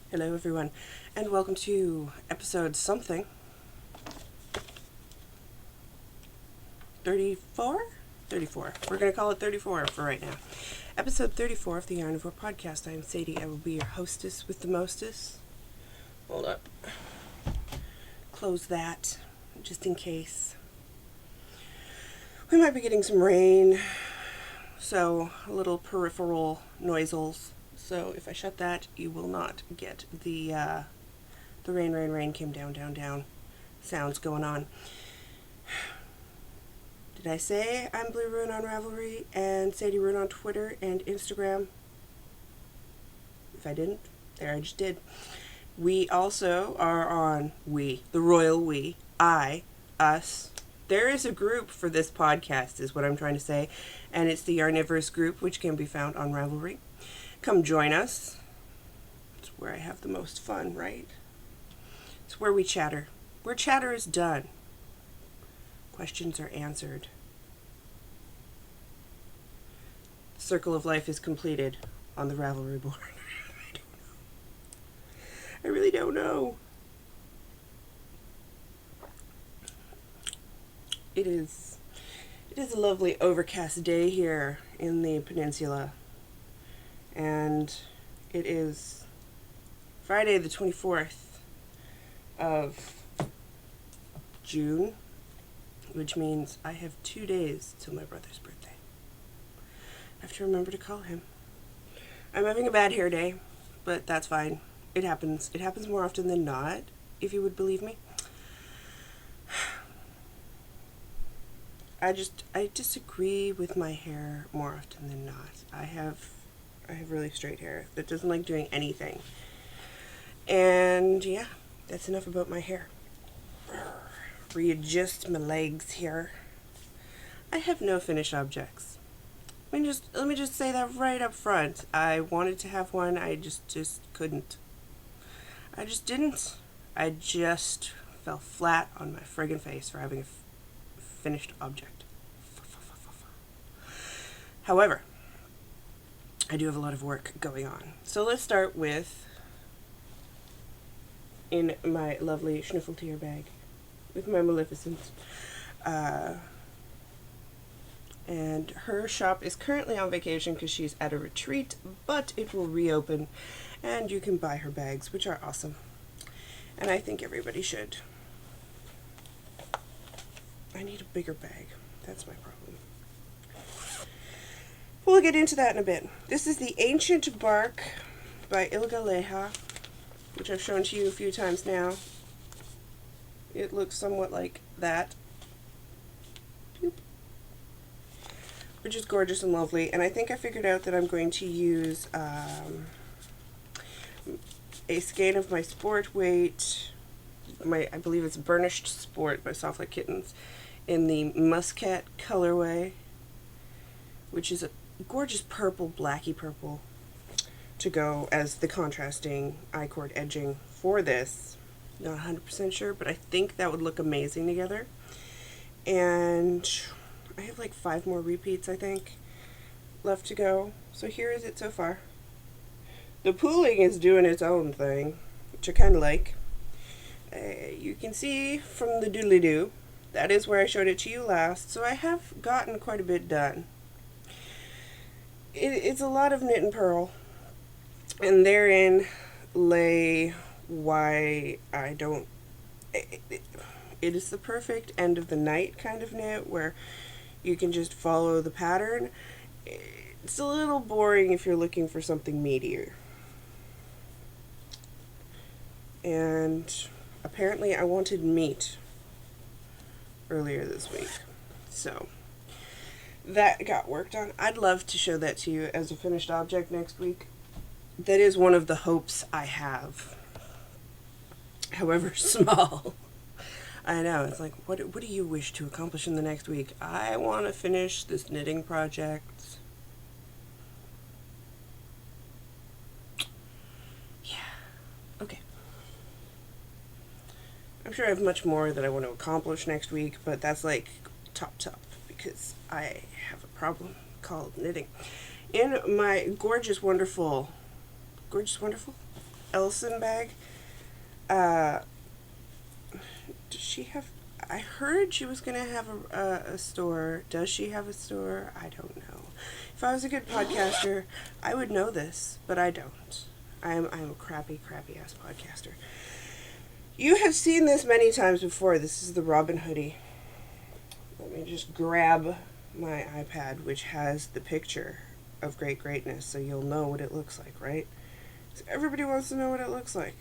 Hello, everyone, and welcome to episode something 34? 34. We're going to call it 34 for right now. Episode 34 of the Yarnivore podcast. I am Sadie. I will be your hostess with the mostest. Hold up. Close that, just in case. We might be getting some rain, so a little peripheral noisels. So if I shut that, you will not get the rain came down sounds going on. Did I say I'm Blue Rune on Ravelry and Sadie Rune on Twitter and Instagram? If I didn't, there I just did. We also are on the royal we, I, us. There is a group for this podcast is what I'm trying to say, and it's the Yarnivore group, which can be found on Ravelry. Come join us. It's where I have the most fun, right? It's where we chatter. Where chatter is done. Questions are answered. The circle of life is completed on the Ravelry board. I really don't know. It is a lovely overcast day here in the peninsula. And it is Friday the 24th of June, which means I have 2 days till my brother's birthday. I have to remember to call him. I'm having a bad hair day, but that's fine. It happens. It happens more often than not, if you would believe me. I disagree with my hair more often than not. I have really straight hair that doesn't like doing anything. And yeah, that's enough about my hair. Readjust my legs here. I have no finished objects. Let me just say that right up front. I wanted to have one, I just couldn't. I just didn't. I just fell flat on my friggin' face for having a finished object. However, I do have a lot of work going on. So let's start with, in my lovely Schnuffeltier bag, with my Maleficent. And her shop is currently on vacation because she's at a retreat, but it will reopen and you can buy her bags, which are awesome. And I think everybody should. I need a bigger bag. That's my problem. We'll get into that in a bit. This is the Ancient Bark by Ilga Leha, which I've shown to you a few times now. It looks somewhat like that. Which is gorgeous and lovely. And I think I figured out that I'm going to use a skein of my Sport Weight, I believe it's Burnished Sport by Soft Like Kittens, in the Muscat colorway, which is a gorgeous purple, blacky purple, to go as the contrasting I-cord edging for this. Not 100% sure, but I think that would look amazing together. And I have like 5 more repeats, I think, left to go. So here is it so far. The pooling is doing its own thing, which I kind of like. You can see from the doodly-doo, that is where I showed it to you last, so I have gotten quite a bit done. It's a lot of knit and purl, and therein lay why I don't... It is the perfect end of the night kind of knit, where you can just follow the pattern. It's a little boring if you're looking for something meatier. And apparently I wanted meat earlier this week, so that got worked on. I'd love to show that to you as a finished object next week. That is one of the hopes I have, however small. I know, it's like, what do you wish to accomplish in the next week? I want to finish this knitting project. Yeah, okay. I'm sure I have much more that I want to accomplish next week, but that's like top, because I have a problem called knitting. In my gorgeous, wonderful, Elson bag. Uh, does she have? I heard she was gonna have a store. Does she have a store? I don't know. If I was a good podcaster, I would know this, but I don't. I'm a crappy ass podcaster. You have seen this many times before. This is the Robin hoodie. Let me just grab my iPad, which has the picture of Great Greatness, so you'll know what it looks like, right? So everybody wants to know what it looks like.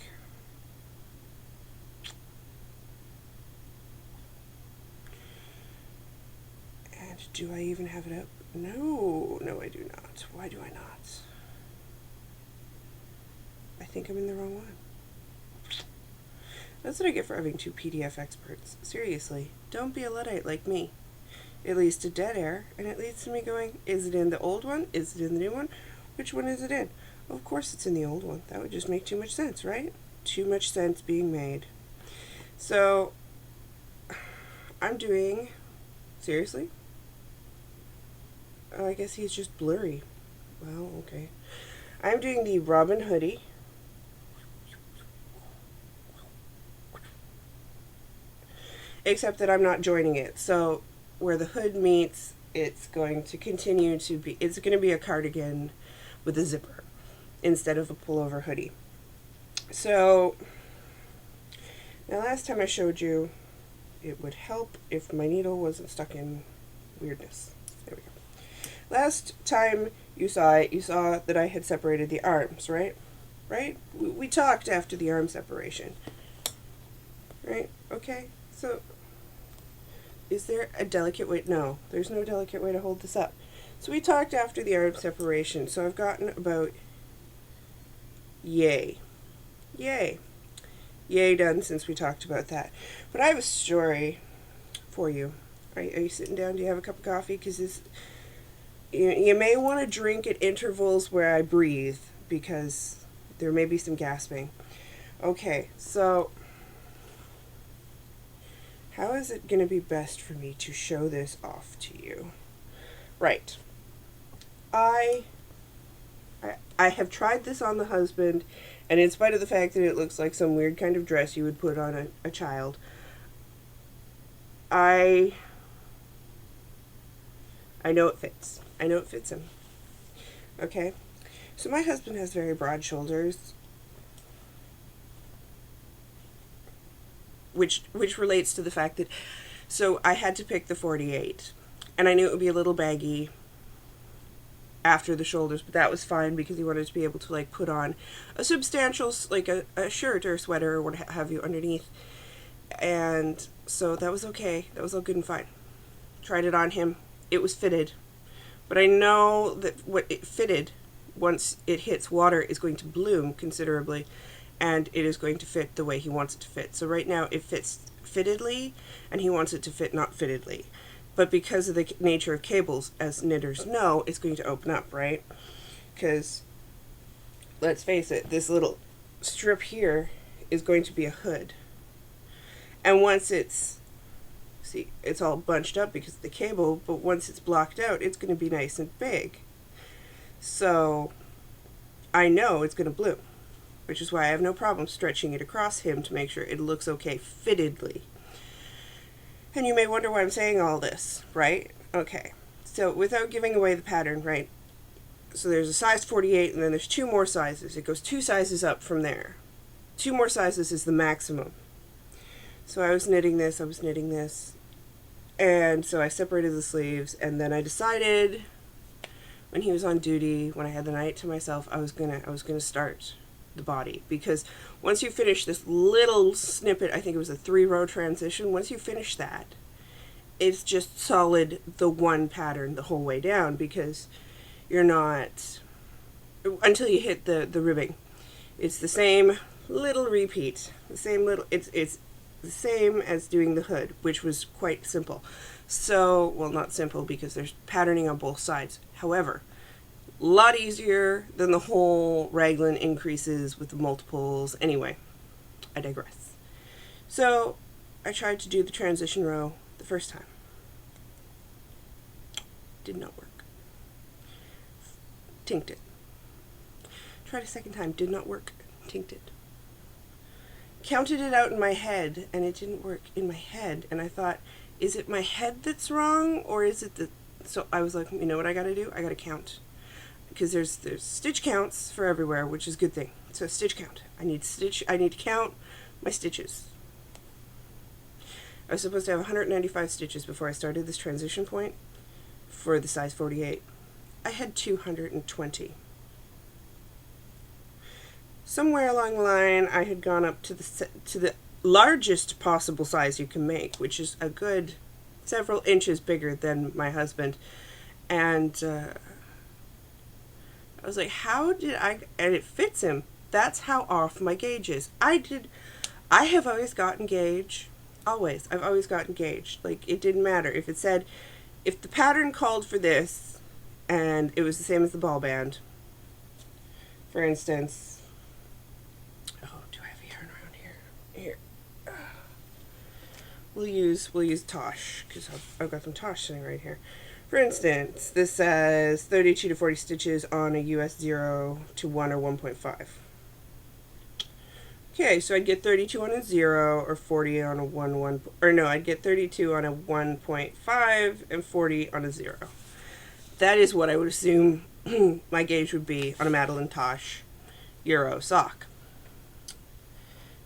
And do I even have it up? No, I do not. Why do I not? I think I'm in the wrong one. That's what I get for having two PDF experts. Seriously, don't be a Luddite like me. It leads to dead air, and it leads to me going, is it in the old one? Is it in the new one? Which one is it in? Of course it's in the old one. That would just make too much sense, right? Too much sense being made. So, I'm doing... Seriously? Oh, I guess he's just blurry. Well, okay. I'm doing the Robin hoodie. Except that I'm not joining it. So where the hood meets, it's going to continue to be, it's going to be a cardigan with a zipper instead of a pullover hoodie. So now last time I showed you, it would help if my needle wasn't stuck in weirdness. There we go. Last time you saw it, you saw that I had separated the arms, right? Right? We talked after the arm separation. Right? Okay. So is there a delicate way? No, there's no delicate way to hold this up. So we talked after the arm separation. So I've gotten about yay done since we talked about that. But I have a story for you. Are you sitting down? Do you have a cup of coffee? Because this, you may want to drink at intervals where I breathe, because there may be some gasping. Okay, so how is it going to be best for me to show this off to you? Right. I have tried this on the husband, and in spite of the fact that it looks like some weird kind of dress you would put on a child, I know it fits. I know it fits him. Okay? So my husband has very broad shoulders, which relates to the fact that, so I had to pick the 48, and I knew it would be a little baggy after the shoulders, but that was fine because he wanted to be able to like put on a substantial, like a shirt or a sweater or what have you underneath, and so that was okay. That was all good and fine. Tried it on him. It was fitted, but I know that what it fitted, once it hits water, is going to bloom considerably, and it is going to fit the way he wants it to fit. So right now it fits fittedly, and he wants it to fit not fittedly. But because of the nature of cables, as knitters know, it's going to open up, right? Because, let's face it, this little strip here is going to be a hood. And once it's, see, it's all bunched up because of the cable, but once it's blocked out, it's going to be nice and big. So, I know it's going to bloom, which is why I have no problem stretching it across him to make sure it looks okay fittedly. And you may wonder why I'm saying all this, right? Okay, so without giving away the pattern, right? So there's a size 48, and then there's two more sizes. It goes two sizes up from there. Two more sizes is the maximum. So I was knitting this, and so I separated the sleeves, and then I decided when he was on duty, when I had the night to myself, I was gonna start the body, because once you finish this little snippet, I think it was a 3-row transition, once you finish that, it's just solid, the one pattern the whole way down, because you're not, until you hit the ribbing, it's the same little repeat, the same little, it's the same as doing the hood, which was quite simple. So, well, not simple because there's patterning on both sides. However, a lot easier than the whole raglan increases with the multiples. Anyway, I digress. So, I tried to do the transition row the first time. Did not work. Tinked it. Tried a second time, did not work. tinked. Counted it out in my head, and it didn't work in my head. And I thought, is it my head that's wrong, or is it the... So I was like, you know what I gotta do? I gotta count. Because there's stitch counts for everywhere, which is a good thing. So stitch count. I need to count my stitches. I was supposed to have 195 stitches before I started this transition point for the size 48. I had 220. Somewhere along the line, I had gone up to the largest possible size you can make, which is a good several inches bigger than my husband. And I was like, how did I... And it fits him. That's how off my gauge is. I have always gotten gauge. Always. I've always gotten gauge. Like, it didn't matter. If it said, if the pattern called for this, and it was the same as the ball band, for instance... Oh, do I have yarn around here? Here. We'll use Tosh, because I've got some Tosh sitting right here. For instance, this says 32 to 40 stitches on a US 0 to 1 or 1.5. Okay, so I'd get 32 on a 0 or 40 on a 1, or no, I'd get 32 on a 1.5 and 40 on a 0. That is what I would assume my gauge would be on a Madeline Tosh Euro sock.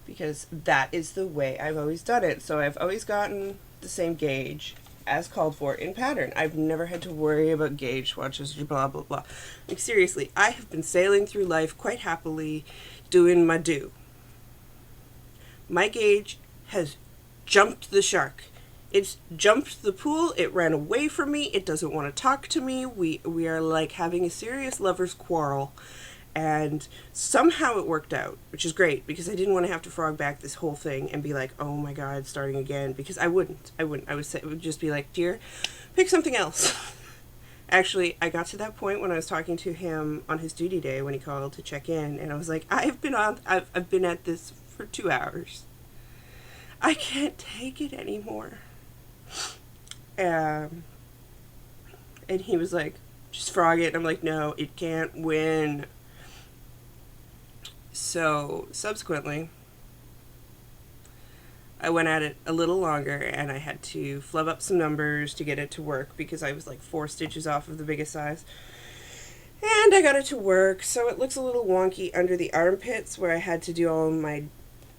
Because that is the way I've always done it. So I've always gotten the same gauge as called for in pattern. I've never had to worry about gauge swatches or blah, blah, blah. Like, seriously, I have been sailing through life quite happily doing my do. My gauge has jumped the shark. It's jumped the pool. It ran away from me. It doesn't want to talk to me. We are like having a serious lover's quarrel. And somehow it worked out, which is great, because I didn't want to have to frog back this whole thing and be like, oh my God, starting again, because I wouldn't. I would just be like, dear, pick something else. Actually, I got to that point when I was talking to him on his duty day when he called to check in, and I was like, I've been at this for 2 hours. I can't take it anymore. And he was like, just frog it. And I'm like, no, it can't win. So, subsequently, I went at it a little longer, and I had to flub up some numbers to get it to work, because I was like 4 stitches off of the biggest size. And I got it to work, so it looks a little wonky under the armpits, where I had to do all my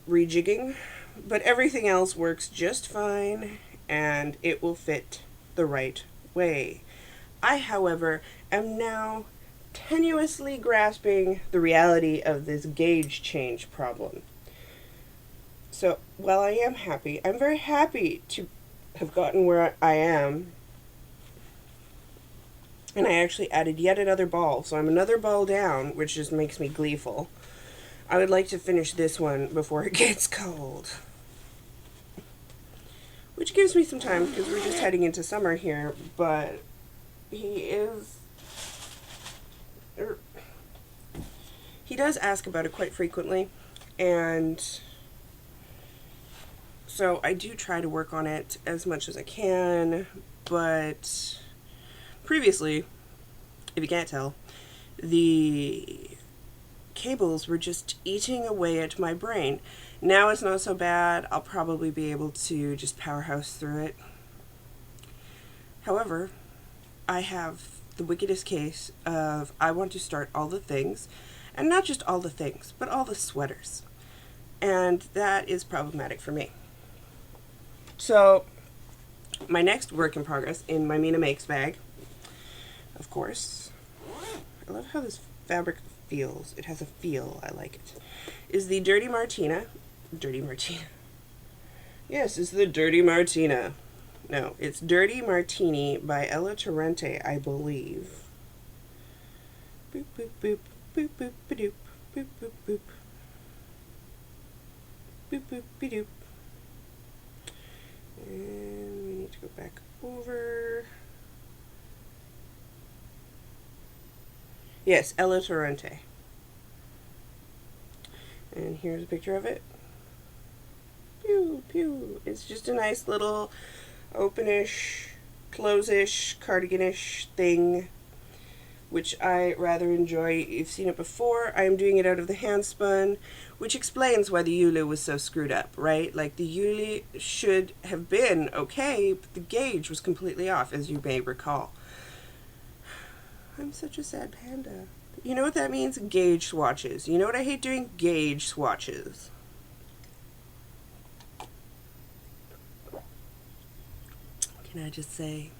rejigging, but everything else works just fine, and it will fit the right way. I, however, am now tenuously grasping the reality of this gauge change problem. So, while I am happy, I'm very happy to have gotten where I am. And I actually added yet another ball, so I'm another ball down, which just makes me gleeful. I would like to finish this one before it gets cold. Which gives me some time, because we're just heading into summer here, but he does ask about it quite frequently, and so I do try to work on it as much as I can, but previously, if you can't tell, the cables were just eating away at my brain. Now it's not so bad. I'll probably be able to just powerhouse through it. However, I have the wickedest case of I want to start all the things, and not just all the things, but all the sweaters. And that is problematic for me. So, my next work in progress in my Mina Makes bag, of course, I love how this fabric feels. It has a feel. I like it. Is the Dirty Martina. Yes, it's the Dirty Martina. No, it's Dirty Martini by Ella Torrente, I believe. Boop, boop, boop, boop, boop, ba-doop, boop, boop, boop. Boop, boop, ba-doop. And we need to go back over. Yes, Ella Torrente. And here's a picture of it. Pew, pew. It's just a nice little openish, close-ish, cardigan-ish thing. which I rather enjoy. You've seen it before. I am doing it out of the hand spun, which explains why the Yule was so screwed up, right? Like, the Yule should have been okay, but the gauge was completely off, as you may recall. I'm such a sad panda. You know what that means? Gauge swatches. You know what I hate doing? Gauge swatches. Can I just say,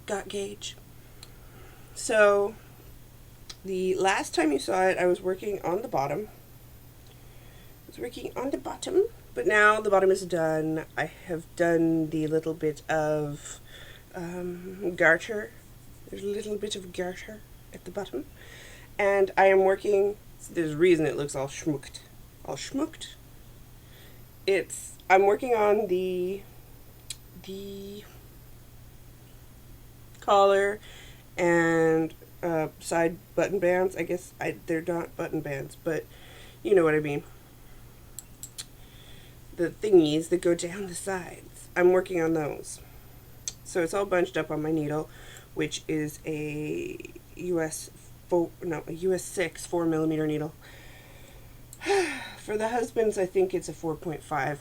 got gauge. So, the last time you saw it, I was working on the bottom. But now the bottom is done. I have done the little bit of garter. There's a little bit of garter at the bottom. And I am working, there's a reason it looks all schmucked. I'm working on the collar and side button bands. I guess they're not button bands, but you know what I mean. The thingies that go down the sides. I'm working on those. So it's all bunched up on my needle, which is a US 6 4mm needle. For the husbands, I think it's a 4.5,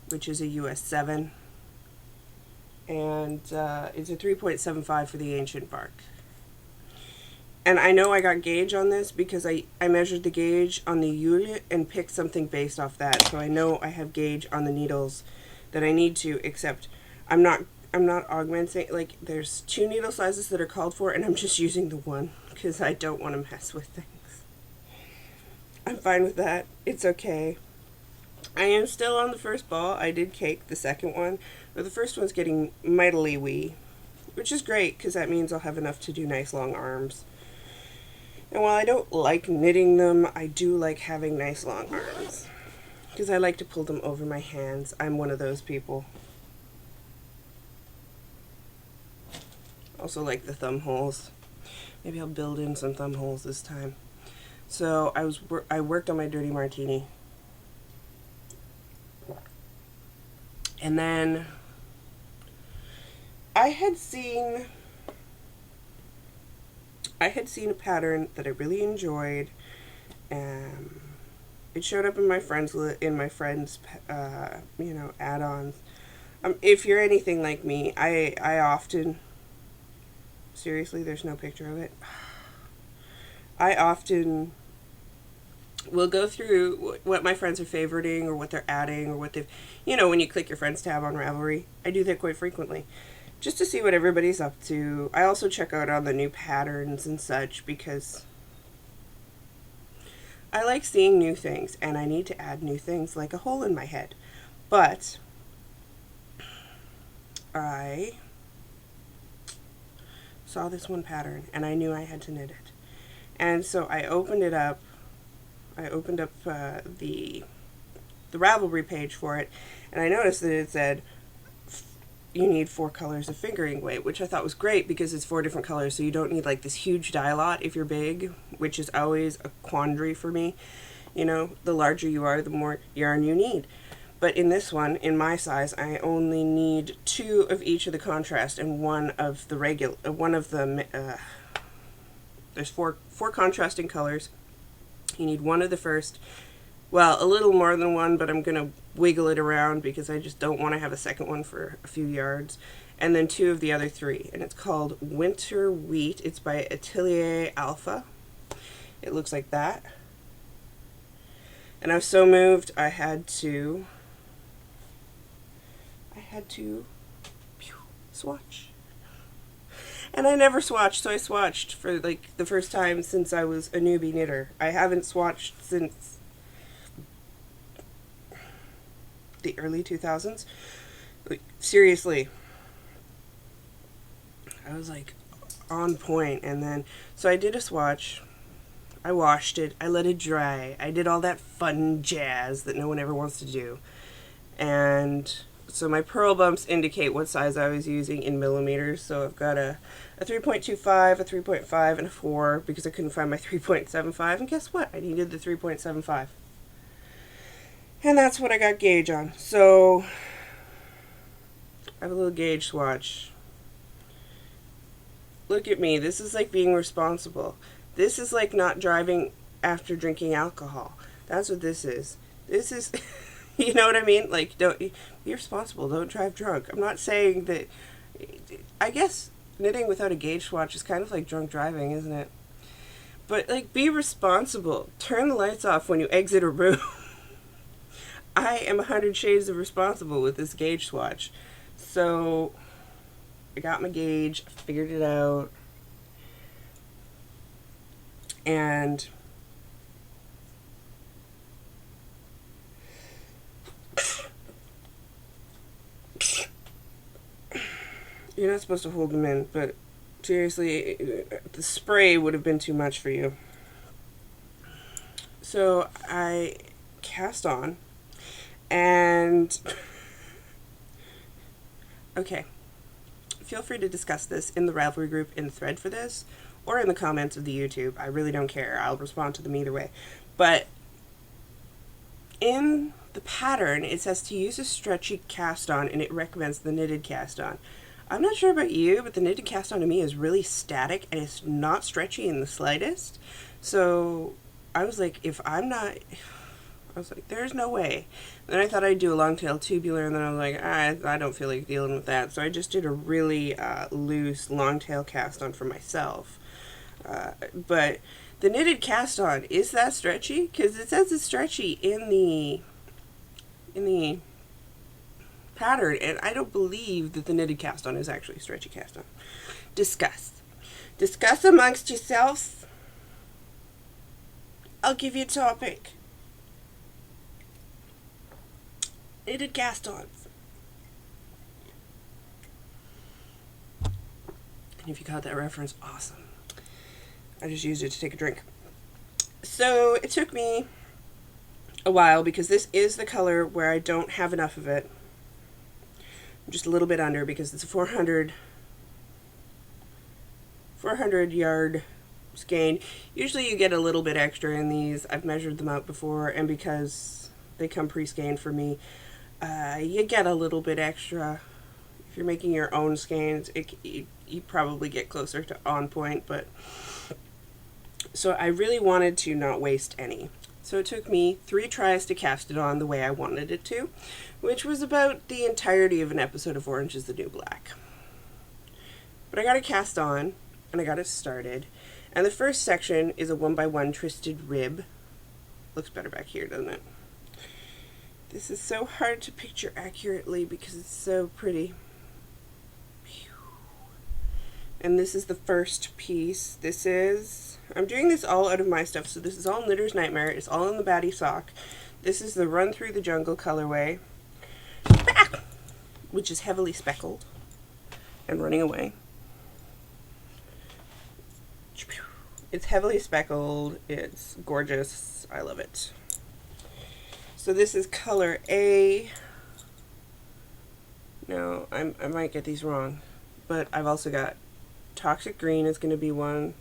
which is a US 7. And it's a 3.75 for the ancient bark. And I know I got gauge on this because I measured the gauge on the Yule and picked something based off that. So I know I have gauge on the needles that I need to, except I'm not augmenting. Like, there's 2 needle sizes that are called for, and I'm just using the one because I don't want to mess with things. I'm fine with that. It's okay. I am still on the first ball. I did cake the second one, but the first one's getting mightily wee, which is great because that means I'll have enough to do nice long arms. And while I don't like knitting them, I do like having nice long arms because I like to pull them over my hands. I'm one of those people. Also like the thumb holes. Maybe I'll build in some thumb holes this time. So I worked on my Dirty Martini. And then I had seen a pattern that I really enjoyed. It showed up in my friends' add-ons. If you're anything like me, I often, seriously, there's no picture of it. I often will go through what my friends are favoriting or what they're adding or what they've, when you click your friends tab on Ravelry. I do that quite frequently, just to see what everybody's up to. I also check out on the new patterns and such because I like seeing new things, and I need to add new things like a hole in my head. But I saw this one pattern, and I knew I had to knit it. And so I opened it up. I opened up the Ravelry page for it, and I noticed that it said you need 4 colors of fingering weight, which I thought was great because it's 4 different colors, so you don't need like this huge dye lot if you're big, which is always a quandary for me. The larger you are, the more yarn you need. But in this one, in my size, I only need 2 of each of the contrast and 1 of the regular. There's 4 contrasting colors. You need 1 of the first. Well, a little more than 1, but I'm going to wiggle it around because I just don't want to have a second one for a few yards. And then 2 of the other 3. And it's called Winter Wheat. It's by Atelier Alpha. It looks like that. And I was so moved, I had to swatch. And I never swatched, so I swatched for like the first time since I was a newbie knitter. I haven't swatched since the early 2000s. Like, seriously. I was like on point, and then so I did a swatch. I washed it, I let it dry. I did all that fun jazz that no one ever wants to do. And so my purl bumps indicate what size I was using in millimeters. So I've got a 3.25, a 3.5, and a 4 because I couldn't find my 3.75. And guess what? I needed the 3.75. And that's what I got gauge on. So I have a little gauge swatch. Look at me. This is like being responsible. This is like not driving after drinking alcohol. That's what this is. This is, you know what I mean? Like, don't be responsible. Don't drive drunk. I'm not saying that. I guess knitting without a gauge swatch is kind of like drunk driving, isn't it? But like, be responsible. Turn the lights off when you exit a room. I am 100 shades of responsible with this gauge swatch. So I got my gauge, figured it out, and you're not supposed to hold them in, but seriously, the spray would have been too much for you. So I cast on, and okay, feel free to discuss this in the Ravelry group, in the thread for this, or in the comments of the YouTube. I really don't care. I'll respond to them either way. But in the pattern, it says to use a stretchy cast on, and it recommends the knitted cast on. I'm not sure about you, but the knitted cast on to me is really static, and it's not stretchy in the slightest. So I was like, there's no way. Then I thought I'd do a long tail tubular, and then I was like, I don't feel like dealing with that. So I just did a really loose long tail cast on for myself. But the knitted cast on, is that stretchy? Because it says it's stretchy in the pattern, and I don't believe that the knitted cast on is actually stretchy cast on. Discuss amongst yourselves. I'll give you a topic. Knitted cast-ons. And if you got that reference, awesome. I just used it to take a drink. So it took me a while, because this is the color where I don't have enough of it. I'm just a little bit under, because it's a 400 yard skein. Usually you get a little bit extra in these. I've measured them out before, and because they come pre-skeined for me, you get a little bit extra. If you're making your own skeins, you probably get closer to on point, but so I really wanted to not waste any. So it took me 3 tries to cast it on the way I wanted it to, which was about the entirety of an episode of Orange is the New Black. But I got it cast on, and I got it started, and the first section is a 1x1 twisted rib. Looks better back here, doesn't it? This is so hard to picture accurately because it's so pretty. And this is the first piece. I'm doing this all out of my stuff, so this is all Knitter's Nightmare. It's all in the Batty sock. This is the Run Through the Jungle colorway, which is heavily speckled and running away. It's heavily speckled. It's gorgeous. I love it. So this is color A. No, I might get these wrong, but I've also got Toxic Green is going to be one.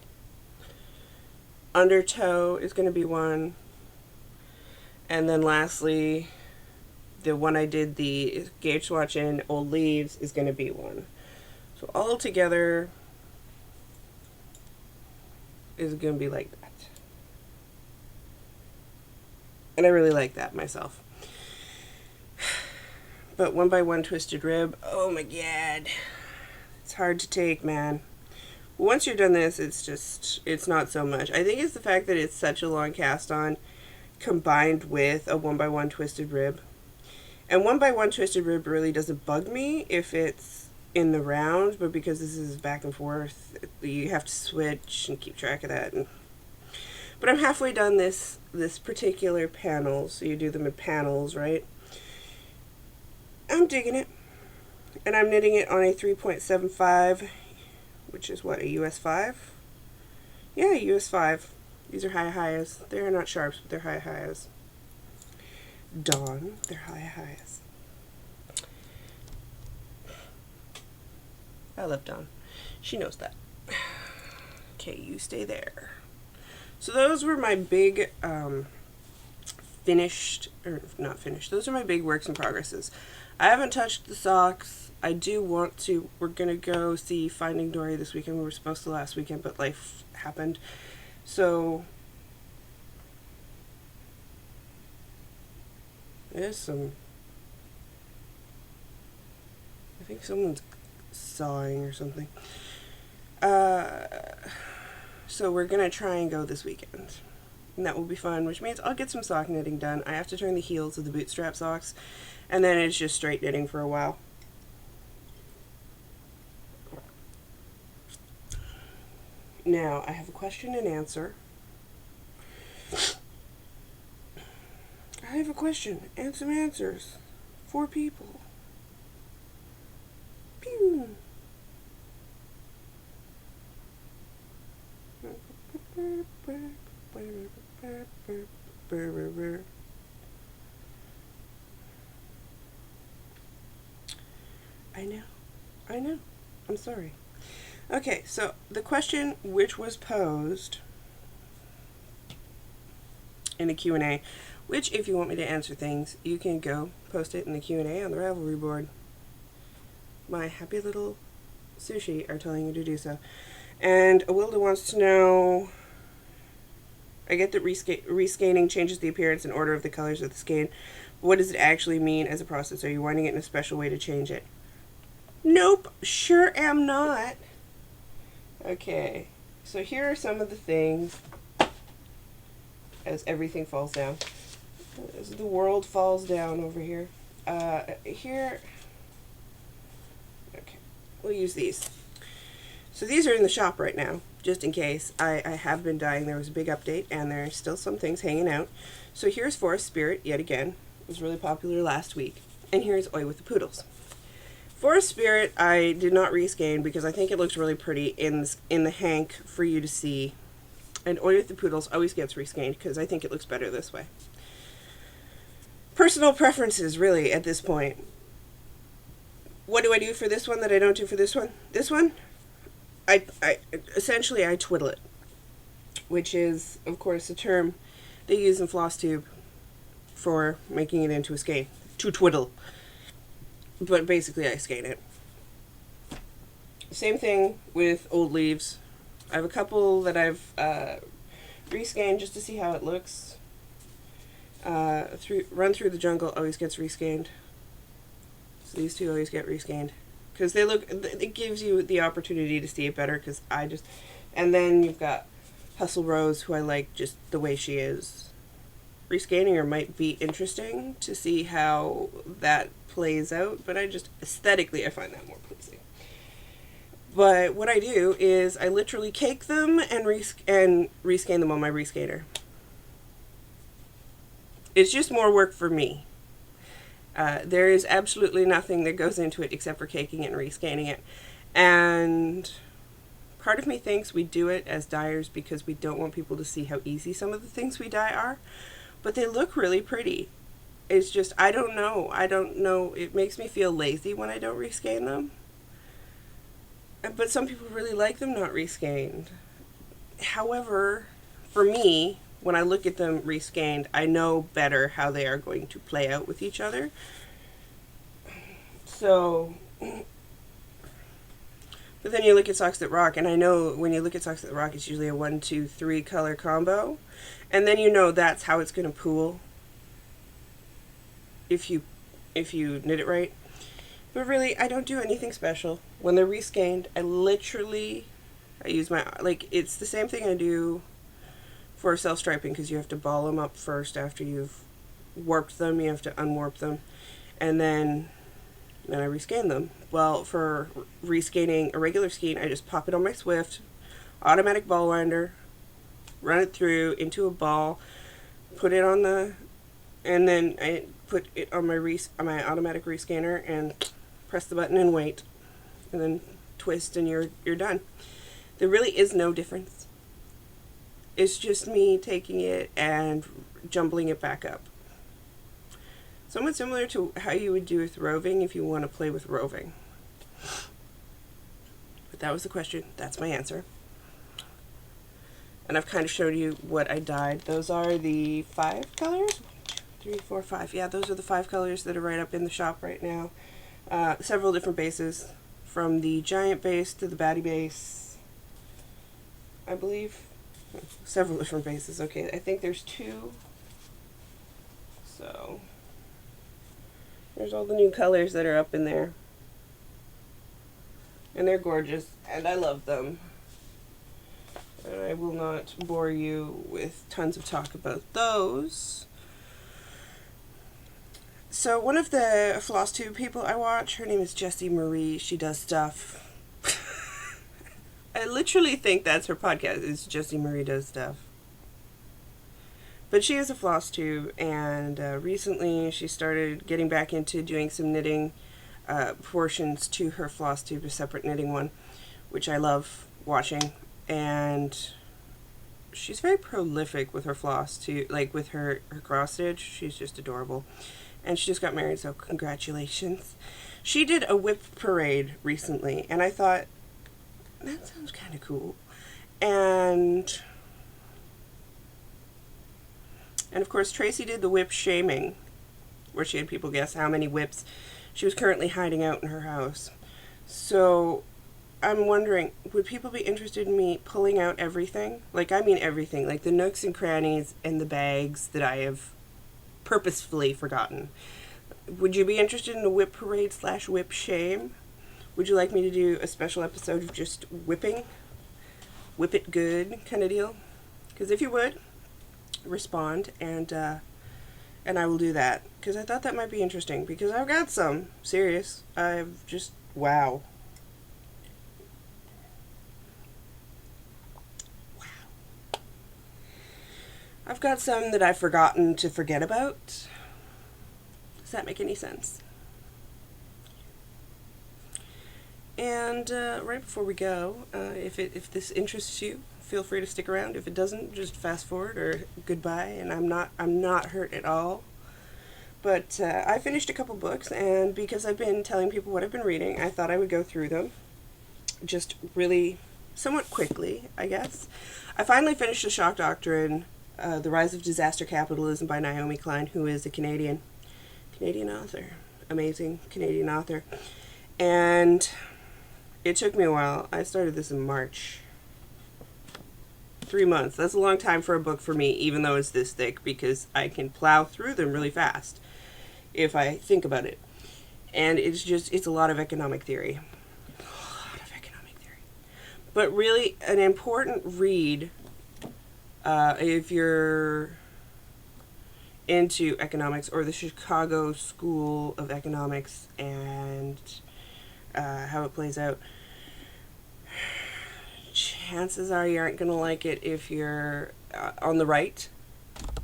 Undertow is going to be one. And then lastly, the one I did the gauge swatch in, Old Leaves, is going to be one. So all together is going to be like that. And I really like that myself. But 1x1 twisted rib, oh my god. It's hard to take, man. Once you're done this, it's not so much. I think it's the fact that it's such a long cast on combined with a 1x1 twisted rib. And 1x1 twisted rib really doesn't bug me if it's in the round, but because this is back and forth, you have to switch and keep track of that. But I'm halfway done this particular panel, so you do them in panels, right? I'm digging it. And I'm knitting it on a 3.75, which is what, a US 5? Yeah, US 5. These are high-highs. They're not sharps, but they're high-highs. Dawn, they're high-highs. I love Dawn. She knows that. Okay, you stay there. So those were my big those are my big works in progresses. I haven't touched the socks. I do want to, we're going to go see Finding Dory this weekend. We were supposed to last weekend, but life happened. So there's some, I think someone's sawing or something. So we're going to try and go this weekend. And that will be fun, which means I'll get some sock knitting done. I have to turn the heels of the bootstrap socks, and then it's just straight knitting for a while. Now, I have a question and answer. I have a question and some answers. 4 people. Pew! I know. I'm sorry. Okay, so the question which was posed in the Q&A, which if you want me to answer things, you can go post it in the Q&A on the Ravelry board. My happy little sushi are telling you to do so. And Awilda wants to know, I get that rescanning changes the appearance and order of the colors of the skein. What does it actually mean as a process? Are you winding it in a special way to change it? Nope, sure am not. Okay, so here are some of the things as everything falls down. As the world falls down over here. Okay, we'll use these. So these are in the shop right now, just in case. I have been dyeing. There was a big update, and there's still some things hanging out. So here's Forest Spirit, yet again. It was really popular last week. And here's Oi with the Poodles. Forest Spirit, I did not reskein because I think it looks really pretty in the hank for you to see. And Oi with the Poodles always gets reskeined because I think it looks better this way. Personal preferences, really, at this point. What do I do for this one that I don't do for this one? This one, I essentially I twiddle it, which is, of course, a term they use in floss tube for making it into a skein. To twiddle. But basically I skein it. Same thing with old leaves. I have a couple that I've reskeined just to see how it looks. Run Through the Jungle always gets reskeined. So these two always get reskeined. Because they look, it gives you the opportunity to see it better, because and then you've got Hustle Rose, who I like just the way she is. Reskeining her might be interesting to see how that plays out, but aesthetically I find that more pleasing. But what I do is I literally cake them and reskein them on my reskeiner. It's just more work for me. There is absolutely nothing that goes into it except for caking it and reskeining it. And part of me thinks we do it as dyers because we don't want people to see how easy some of the things we dye are. But they look really pretty. It's just, I don't know. It makes me feel lazy when I don't reskein them. But some people really like them not reskeined. However, for me, when I look at them reskeined, I know better how they are going to play out with each other. So, but then you look at Socks That Rock, and I know when you look at Socks That Rock, it's usually a 1, 2, 3 color combo. And then you know that's how it's going to pool if you knit it right. But really, I don't do anything special. When they're reskeined, I use it's the same thing I do for self-striping, because you have to ball them up first after you've warped them. You have to unwarp them. And then I reskein them. Well, for reskeining a regular skein, I just pop it on my Swift, automatic ball winder, run it through into a ball, put it on and then I put it on my automatic reskeiner and press the button and wait, and then twist, and you're done. There really is no difference. It's just me taking it and jumbling it back up. Somewhat similar to how you would do with roving if you want to play with roving. But that was the question. That's my answer. And I've kind of showed you what I dyed. Those are the 5 colors? 1, 2, 3, 4, 5. Yeah, those are the 5 colors that are right up in the shop right now. Several different bases, from the giant base to the baddie base, I believe. Several different bases. Okay, I think there's 2. So there's all the new colors that are up in there. And they're gorgeous, and I love them. And I will not bore you with tons of talk about those. So one of the floss tube people I watch, her name is Jessie Marie. She does stuff. I literally think that's her podcast, is Jessie Marie Does Stuff. But she is a floss tube, and recently she started getting back into doing some knitting portions to her floss tube, a separate knitting one, which I love watching. And she's very prolific with her floss too, like with her cross stitch. She's just adorable. And she just got married, so congratulations. She did a whip parade recently, and I thought, that sounds kind of cool. And of course, Tracy did the whip shaming, where she had people guess how many whips she was currently hiding out in her house. So I'm wondering, would people be interested in me pulling out everything? Like, I mean everything, like the nooks and crannies and the bags that I have purposefully forgotten. Would you be interested in a whip parade / whip shame? Would you like me to do a special episode of just whipping? Whip it good kind of deal? Because if you would, respond, and I will do that. Because I thought that might be interesting. Because I've got some. Serious. I've just, wow. I've got some that I've forgotten to forget about. Does that make any sense? And right before we go, if this interests you, feel free to stick around. If it doesn't, just fast forward or goodbye. And I'm not hurt at all. But I finished a couple books, and because I've been telling people what I've been reading, I thought I would go through them, just really somewhat quickly, I guess. I finally finished The Shock Doctrine, The Rise of Disaster Capitalism by Naomi Klein, who is a Canadian author, amazing Canadian author. And it took me a while. I started this in March. 3 months. That's a long time for a book for me, even though it's this thick, because I can plow through them really fast if I think about it. And it's a lot of economic theory. But really an important read if you're into economics, or the Chicago School of Economics, and how it plays out. Chances are you aren't going to like it if you're on the right,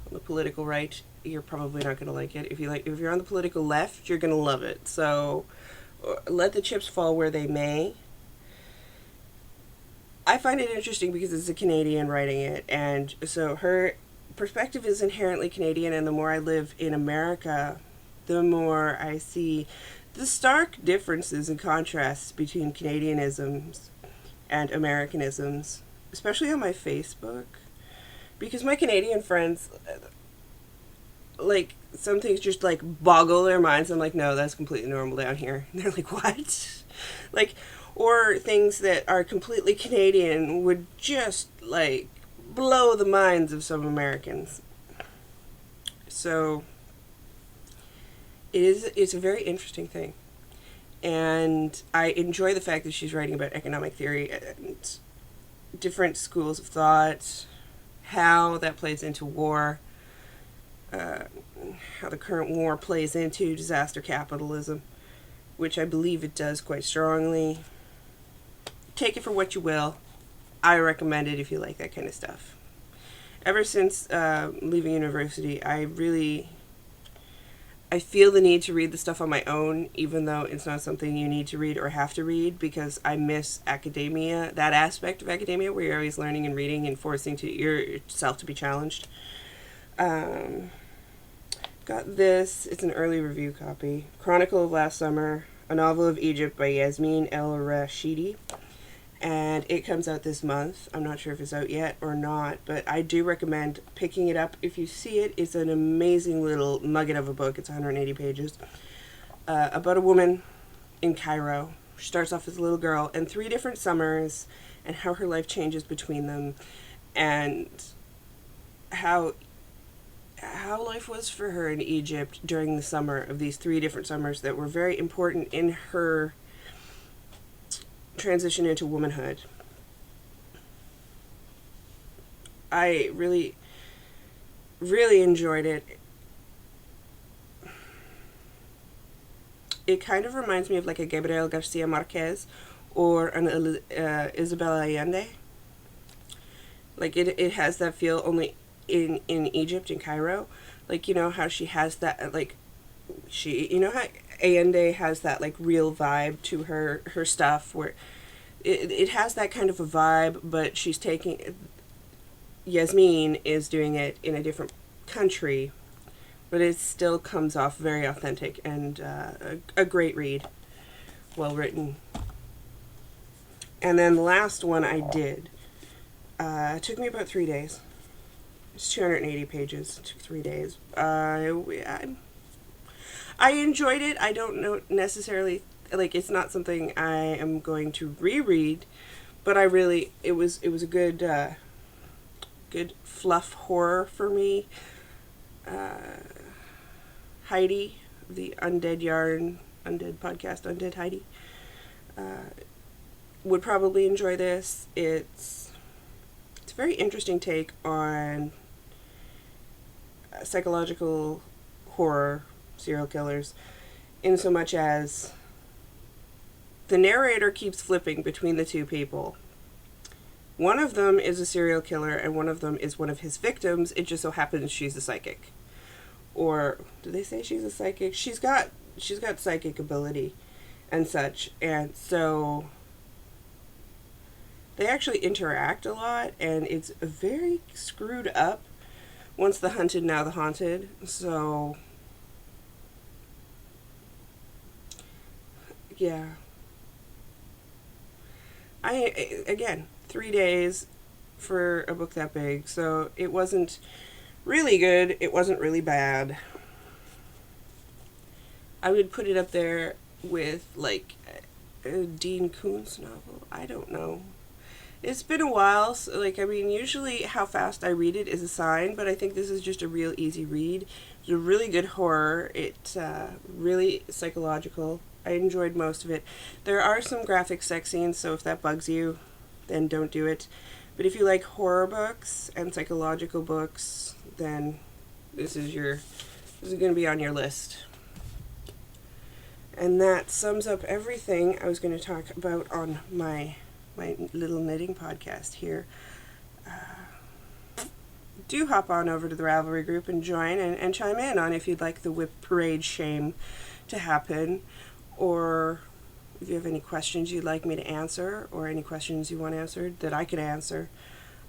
on the political right. You're probably not going to like it. If you're on the political left, you're going to love it. So let the chips fall where they may. I find it interesting because it's a Canadian writing it, and so her perspective is inherently Canadian, and the more I live in America, the more I see the stark differences and contrasts between Canadianisms and Americanisms, especially on my Facebook, because my Canadian friends, like, some things just, like, boggle their minds. I'm like, no, that's completely normal down here. And they're like, what? Like, or things that are completely Canadian would just, like, blow the minds of some Americans. So it's a very interesting thing. And I enjoy the fact that she's writing about economic theory and different schools of thought, how that plays into war, how the current war plays into disaster capitalism, which I believe it does quite strongly. Take it for what you will. I recommend it if you like that kind of stuff. Ever since leaving university, I feel the need to read the stuff on my own, even though it's not something you need to read or have to read, because I miss academia, that aspect of academia where you're always learning and reading and forcing yourself to be challenged. Got this. It's an early review copy. Chronicle of Last Summer, a novel of Egypt by Yasmin El-Rashidi. And it comes out this month. I'm not sure if it's out yet or not, but I do recommend picking it up if you see it. It's an amazing little nugget of a book. It's 180 pages. About a woman in Cairo. She starts off as a little girl, and 3 different summers, and how her life changes between them, and how life was for her in Egypt during the summer of these 3 different summers that were very important in her transition into womanhood. I really, really enjoyed it. It kind of reminds me of like a Gabriel Garcia Marquez or an Isabel Allende. Like it has that feel only in Egypt, in Cairo. Like, you know how she has that, like, you know how Allende has that like real vibe to her stuff, where it has that kind of a vibe, but she's taking, Yasmin is doing it in a different country, but it still comes off very authentic and a great read, well written. And then the last one I did, it took me about 3 days. It's 280 pages. It took 3 days. I enjoyed it. I don't know necessarily, like, it's not something I am going to reread, but it was a good good fluff horror for me. Heidi, the Undead podcast, Undead Heidi, would probably enjoy this. It's a very interesting take on psychological horror, serial killers, in so much as the narrator keeps flipping between the 2 people. One of them is a serial killer, and one of them is one of his victims. It just so happens she's a psychic. Or, do they say she's a psychic? She's got psychic ability and such. And so they actually interact a lot, and it's very screwed up. Once the hunted, now the haunted. So, yeah. Again, 3 days for a book that big, so it wasn't really good, it wasn't really bad. I would put it up there with, like, a Dean Koontz novel. I don't know. It's been a while, so, like, I mean, usually how fast I read it is a sign, but I think this is just a real easy read. It's a really good horror. It's really psychological. I enjoyed most of it. There are some graphic sex scenes, so if that bugs you, then don't do it. But if you like horror books and psychological books, then this is going to be on your list. And that sums up everything I was going to talk about on my little knitting podcast here. Do hop on over to the Ravelry group and join and chime in on if you'd like the whip parade shame to happen, or if you have any questions you'd like me to answer, or any questions you want answered that I can answer.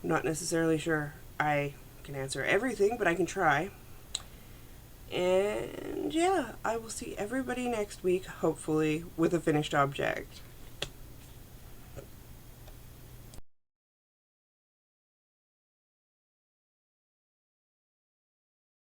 I'm not necessarily sure I can answer everything, but I can try. And yeah, I will see everybody next week, hopefully with a finished object.